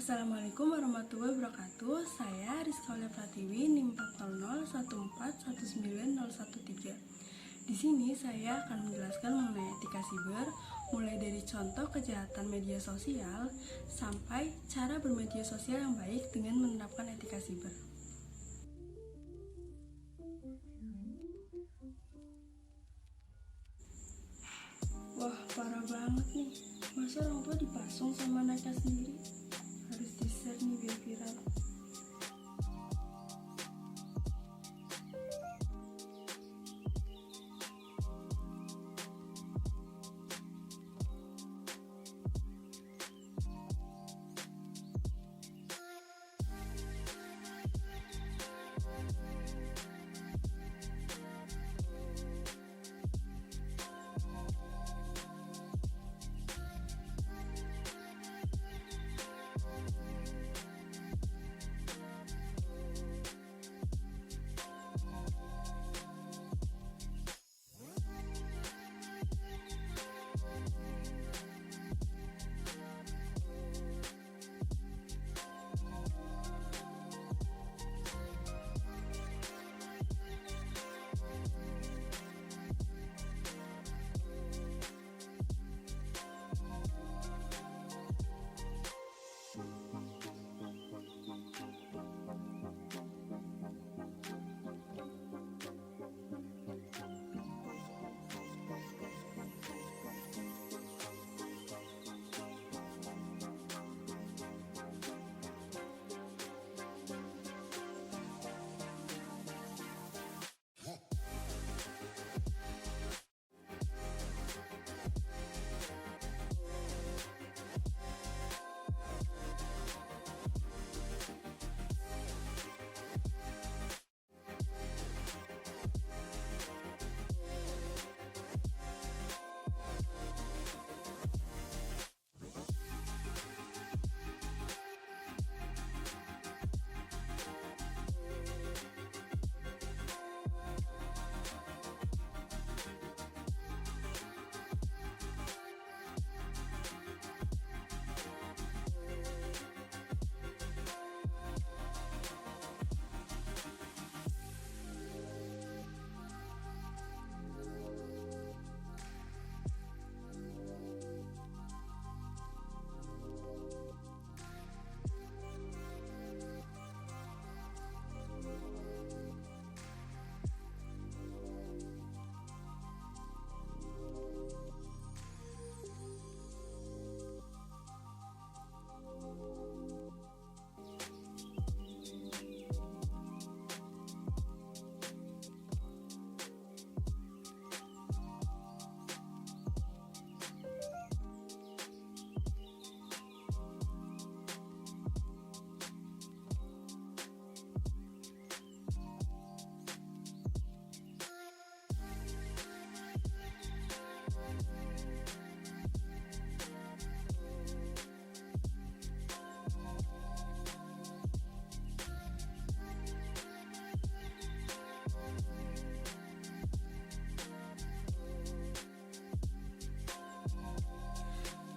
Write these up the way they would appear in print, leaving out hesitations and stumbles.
Assalamualaikum warahmatullahi wabarakatuh. Saya Rizka Aulia Pratiwi, NIM 40014190113. Di sini saya akan menjelaskan mengenai etika siber, mulai dari contoh kejahatan media sosial sampai cara bermedia sosial yang baik dengan menerapkan etika siber. Wah, parah banget nih. Masa orang tua dipasung sama anaknya sendiri? Harus di-share nih biar viral.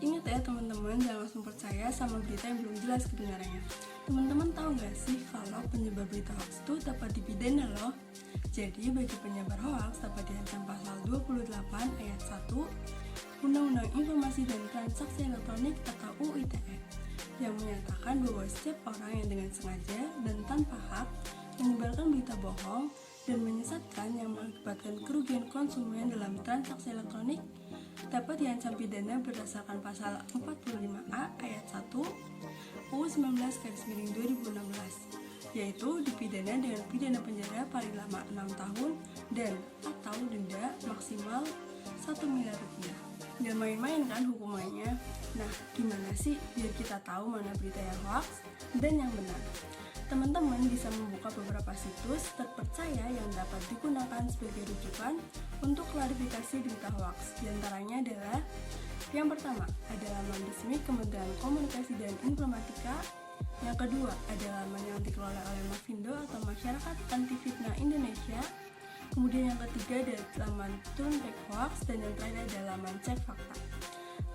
Ingat ya teman-teman, jangan langsung percaya sama berita yang belum jelas kebenarannya. Teman-teman tahu nggak sih kalau penyebar berita hoax itu dapat dipidana loh. Jadi bagi penyebar hoax dapat diancam pasal 28 ayat 1 Undang-Undang Informasi dan Transaksi Elektronik atau UU ITE yang menyatakan bahwa setiap orang yang dengan sengaja dan tanpa hak menyebarkan berita bohong dan menyesatkan yang mengakibatkan kerugian konsumen dalam transaksi elektronik dapat diancam pidana berdasarkan pasal 45A ayat 1 UU 19/2016, yaitu dipidana dengan pidana penjara paling lama 6 tahun dan atau denda maksimal 1 miliar rupiah. Gak main-main kan hukumannya? Nah, gimana sih biar kita tahu mana berita yang hoax dan yang benar? Teman-teman bisa membuka beberapa situs terpercaya yang dapat digunakan sebagai rujukan untuk klarifikasi berita hoax. Di antaranya adalah yang pertama, ada laman resmi Kementerian Komunikasi dan Informatika. Yang kedua, ada laman yang dikelola oleh Mafindo atau Masyarakat Anti Fitnah Indonesia. Kemudian yang ketiga ada laman Turn Back Hoax dan yang terakhir ada laman Cek Fakta.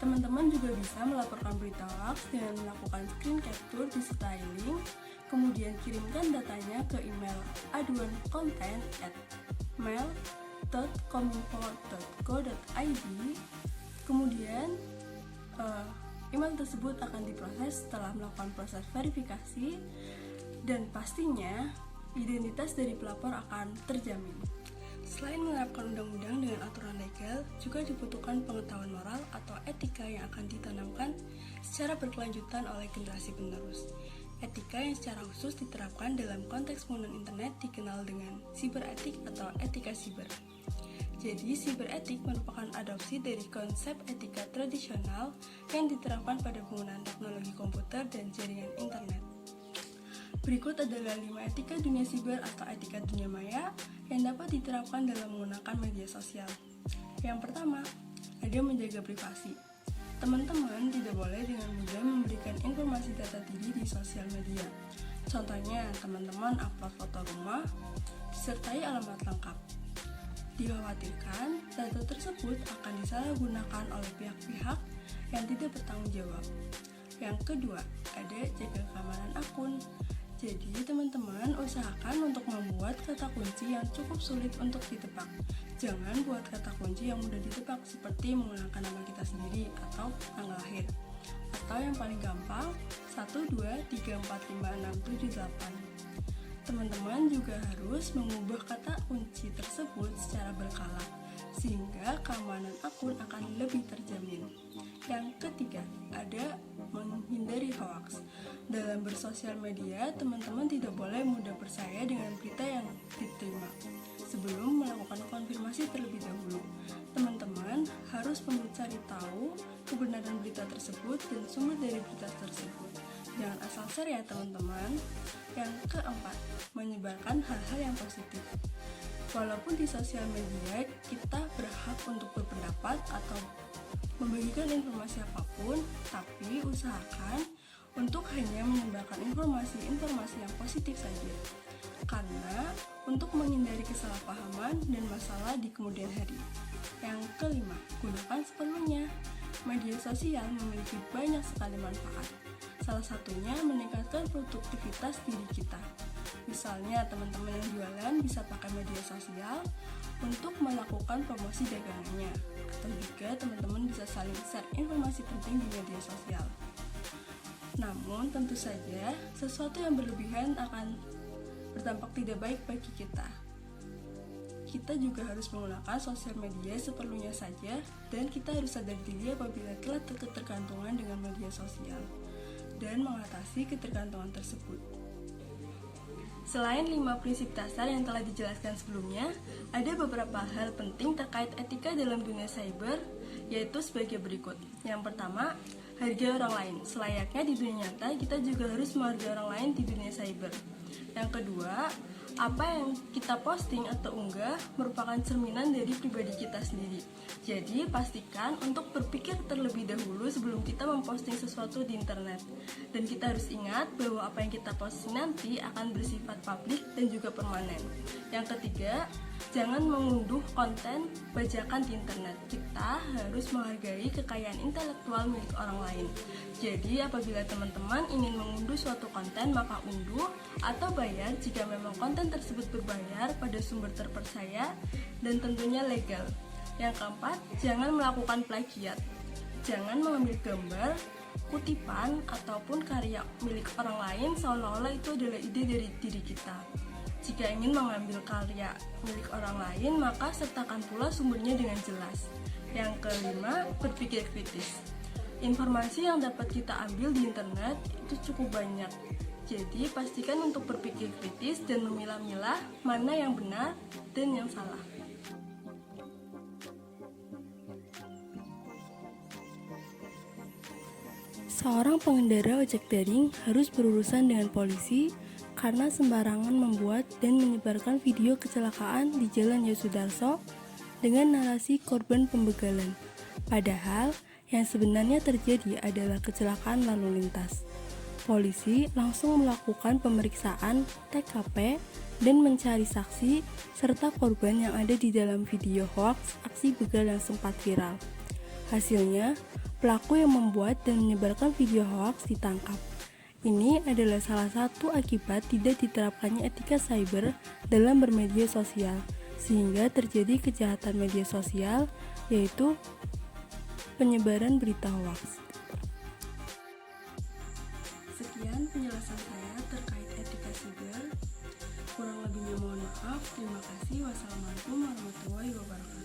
Teman-teman juga bisa melaporkan berita hoax dengan melakukan screen capture disertai link, kemudian kirimkan datanya ke email aduankonten@mail.kominfo.go.id. Kemudian email tersebut akan diproses setelah melakukan proses verifikasi, dan pastinya identitas dari pelapor akan terjamin. Selain menerapkan undang-undang dengan aturan legal, juga dibutuhkan pengetahuan moral atau etika yang akan ditanamkan secara berkelanjutan oleh generasi penerus. Etika yang secara khusus diterapkan dalam konteks penggunaan internet dikenal dengan siberetik atau etika siber. Jadi, siberetik merupakan adopsi dari konsep etika tradisional yang diterapkan pada penggunaan teknologi komputer dan jaringan internet. Berikut adalah 5 etika dunia siber atau etika dunia maya yang dapat diterapkan dalam menggunakan media sosial. Yang pertama, ada menjaga privasi. Teman-teman tidak boleh dengan mudah memberikan informasi data diri di sosial media. Contohnya, teman-teman upload foto rumah disertai alamat lengkap. Dikhawatirkan data tersebut akan disalahgunakan oleh pihak-pihak yang tidak bertanggung jawab. Yang kedua, ada jaga keamanan akun. Jadi, teman-teman usahakan untuk membuat kata kunci yang cukup sulit untuk ditebak. Jangan buat kata kunci yang mudah ditebak seperti menggunakan nama kita sendiri atau tanggal lahir. Atau yang paling gampang, 1, 2, 3, 4, 5, 6, 7, 8. Teman-teman juga harus mengubah kata kunci tersebut secara berkala, sehingga keamanan akun akan lebih terjamin. Yang ketiga, ada menghindari hoax. Dalam bersosial media, teman-teman tidak boleh mudah percaya dengan berita yang diterima. Sebelum melakukan konfirmasi terlebih dahulu, teman-teman harus mencari tahu kebenaran berita tersebut dan sumber dari berita tersebut. Jangan asal share ya teman-teman. Yang keempat, menyebarkan hal-hal yang positif. Walaupun di sosial media kita berhak untuk berpendapat atau membagikan informasi apapun, tapi usahakan untuk hanya menyebarkan informasi-informasi yang positif saja. Karena untuk menghindari kesalahpahaman dan masalah di kemudian hari. Yang kelima, gunakan sepenuhnya. Media sosial memiliki banyak sekali manfaat. Salah satunya meningkatkan produktivitas diri kita. Misalnya, teman-teman yang jualan bisa pakai media sosial untuk melakukan promosi dagangannya. Atau juga teman-teman bisa saling share informasi penting di media sosial. Namun, tentu saja, sesuatu yang berlebihan akan berdampak tidak baik bagi kita. Kita juga harus menggunakan sosial media seperlunya saja, dan kita harus sadar diri apabila telah ketergantungan dengan media sosial dan mengatasi ketergantungan tersebut. Selain 5 prinsip dasar yang telah dijelaskan sebelumnya, ada beberapa hal penting terkait etika dalam dunia cyber, yaitu sebagai berikut. Yang pertama, hargai orang lain. Selayaknya di dunia nyata, kita juga harus menghargai orang lain di dunia cyber. Yang kedua, apa yang kita posting atau unggah merupakan cerminan dari pribadi kita sendiri. Jadi, pastikan untuk berpikir terlebih dahulu sebelum kita memposting sesuatu di internet. Dan kita harus ingat bahwa apa yang kita posting nanti akan bersifat publik dan juga permanen. Yang ketiga, jangan mengunduh konten bajakan di internet. Kita harus menghargai kekayaan intelektual milik orang lain. Jadi, apabila teman-teman ingin mengunduh suatu konten, maka unduh atau bayar jika memang konten tersebut berbayar pada sumber terpercaya dan tentunya legal. Yang keempat, jangan melakukan plagiat. Jangan mengambil gambar, kutipan, ataupun karya milik orang lain seolah-olah itu adalah ide dari diri kita. Jika ingin mengambil karya milik orang lain, maka sertakan pula sumbernya dengan jelas. Yang kelima, berpikir kritis. Informasi yang dapat kita ambil di internet itu cukup banyak. Jadi, pastikan untuk berpikir kritis dan memilah-milah mana yang benar dan yang salah. Seorang pengendara ojek daring harus berurusan dengan polisi karena sembarangan membuat dan menyebarkan video kecelakaan di Jalan Yosudarso dengan narasi korban pembegalan. Padahal, yang sebenarnya terjadi adalah kecelakaan lalu lintas. Polisi langsung melakukan pemeriksaan TKP dan mencari saksi serta korban yang ada di dalam video hoax aksi begal yang sempat viral. Hasilnya, pelaku yang membuat dan menyebarkan video hoaks ditangkap. Ini adalah salah satu akibat tidak diterapkannya etika cyber dalam bermedia sosial, sehingga terjadi kejahatan media sosial, yaitu penyebaran berita hoaks. Sekian penjelasan saya terkait etika cyber. Kurang lebihnya mohon maaf. Terima kasih. Wassalamualaikum warahmatullahi wabarakatuh.